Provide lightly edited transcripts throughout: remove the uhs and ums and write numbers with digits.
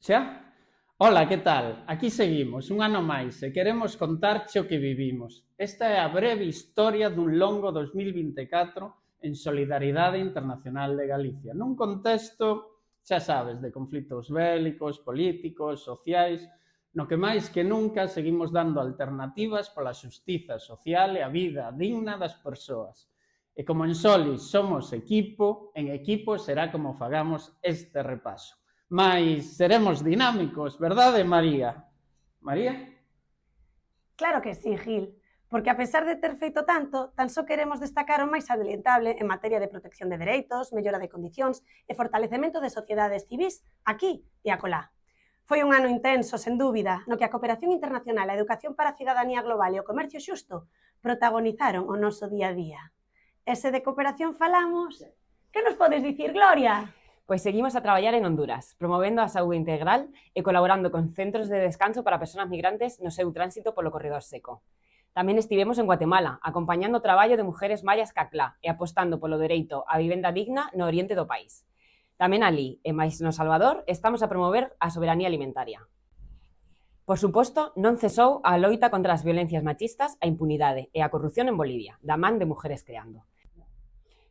Xa? Ola, que tal? Aquí seguimos, un ano máis, e queremos contarche o que vivimos. Esta é a breve historia dun longo 2024 en Solidariedade Internacional de Galicia, nun contexto, xa sabes, de conflitos bélicos, políticos, sociais, no que máis que nunca seguimos dando alternativas pola xustiza social e a vida digna das persoas. E como en Solis somos equipo, en equipo será como fagamos este repaso. Mais seremos dinámicos, verdade, María? María? Claro que sí, Gil, porque a pesar de ter feito tanto, tan só queremos destacar o máis salientable en materia de protección de dereitos, mellora de condicións e fortalecemento de sociedades civís aquí e acolá. Foi un ano intenso, sen dúbida, no que a cooperación internacional, a educación para a cidadanía global e o comercio xusto protagonizaron o noso día a día. E se de cooperación falamos, que nos podes dicir, Gloria? Pois seguimos a traballar en Honduras, promovendo a saúde integral e colaborando con centros de descanso para persoas migrantes no seu tránsito polo corredor seco. Tamén estivemos en Guatemala, acompañando o traballo de mujeres mayas caclá e apostando polo dereito á vivenda digna no oriente do país. Tamén alí, e máis no Salvador, estamos a promover a soberanía alimentaria. Por suposto, non cesou a loita contra as violencias machistas, a impunidade e a corrupción en Bolivia, da man de Mujeres Creando.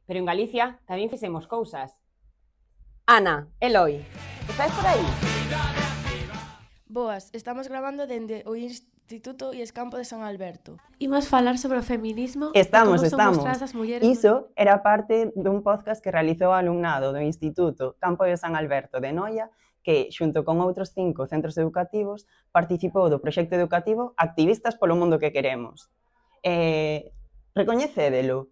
Pero en Galicia tamén fixemos cousas. Ana, Eloi, estáis por aí? Boas, estamos grabando dende o Instituto Iescampo de San Alberto. Imos falar sobre o feminismo Estamos. e como son mostradas as mulleres. Iso era parte dun podcast que realizou o alumnado do Instituto Campo de San Alberto de Noia, que, xunto con outros 5 centros educativos, participou do proxecto educativo Activistas polo Mundo que Queremos. Recoñecédelo.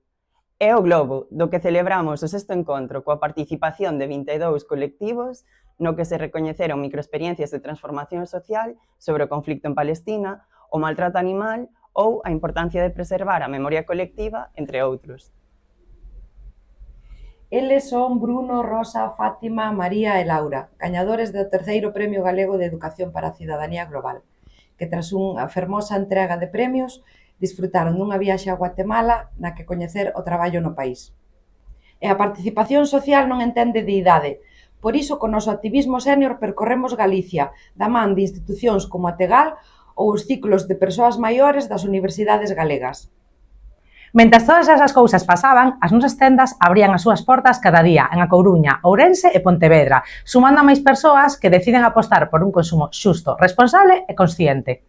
É o globo do que celebramos o sexto encontro coa participación de 22 colectivos no que se recoñeceron microexperiencias de transformación social sobre o conflicto en Palestina, o maltrato animal ou a importancia de preservar a memoria colectiva, entre outros. Eles son Bruno, Rosa, Fátima, María e Laura, gañadores do terceiro Premio Galego de Educación para a Cidadanía Global, que tras unha fermosa entrega de premios disfrutaron dunha viaxe a Guatemala na que coñecer o traballo no país. E a participación social non entende de idade, por iso co noso activismo sénior percorremos Galicia, da man de institucións como a Tegal ou os ciclos de persoas maiores das universidades galegas. Mentres todas esas cousas pasaban, as nosas tendas abrían as súas portas cada día en A Coruña, Ourense e Pontevedra, sumando a máis persoas que deciden apostar por un consumo xusto, responsable e consciente.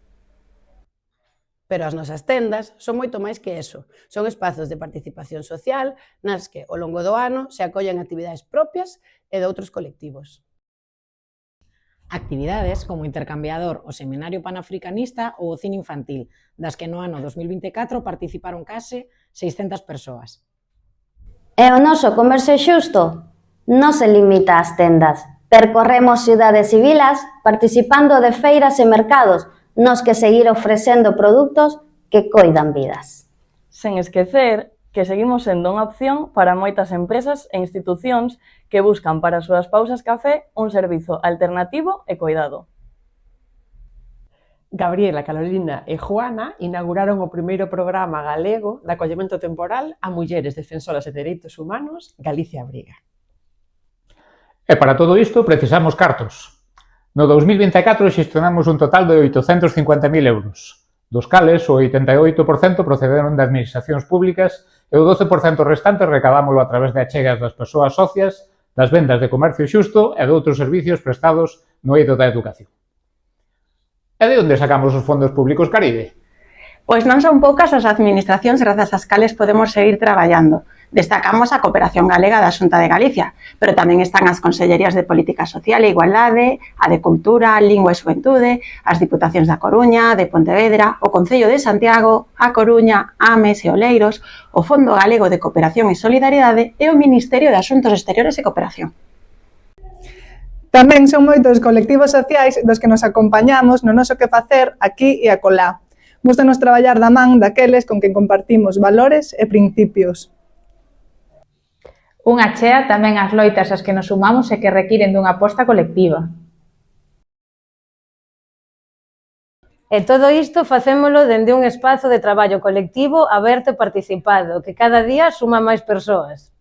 Pero as nosas tendas son moito máis que eso. Son espazos de participación social nas que, ao longo do ano, se acollen actividades propias e de outros colectivos. Actividades como o intercambiador, o seminario panafricanista ou o cine infantil, das que no ano 2024 participaron case 600 persoas. E o noso comercio xusto non se limita ás tendas. Percorremos cidades e vilas participando de feiras e mercados nos que seguir ofrecendo produtos que coidan vidas. Sen esquecer que seguimos sendo unha opción para moitas empresas e institucións que buscan para as súas pausas café un servizo alternativo e coidado. Gabriela, Carolina e Juana inauguraron o primeiro programa galego de acollemento temporal a mulleres defensoras de dereitos humanos Galicia Abriga. E para todo isto precisamos cartos. No 2024 xestionamos un total de 850.000 euros, dos cales o 88% procederon de administracións públicas e o 12% restante recadámolo a través de achegas das persoas socias, das vendas de comercio xusto e de outros servicios prestados no eido da educación. E de onde sacamos os fondos públicos Caribe? Pois non son poucas as administracións grazas ás cales podemos seguir traballando. Destacamos a Cooperación Galega da Xunta de Galicia, pero tamén están as Consellerías de Política Social e Igualdade, a de Cultura, Lingua e Xuventude, as Diputacións da Coruña, de Pontevedra, o Concello de Santiago, a Coruña, Ames e Oleiros, o Fondo Galego de Cooperación e Solidariedade e o Ministerio de Asuntos Exteriores e Cooperación. Tamén son moitos colectivos sociais dos que nos acompañamos no noso quefacer aquí e acolá. Gústanos traballar da man daqueles con quen compartimos valores e principios. Unha chea tamén ás loitas ás que nos sumamos e que requiren dunha aposta colectiva. E todo isto facémolo dende un espazo de traballo colectivo aberto e participado, que cada día suma máis persoas.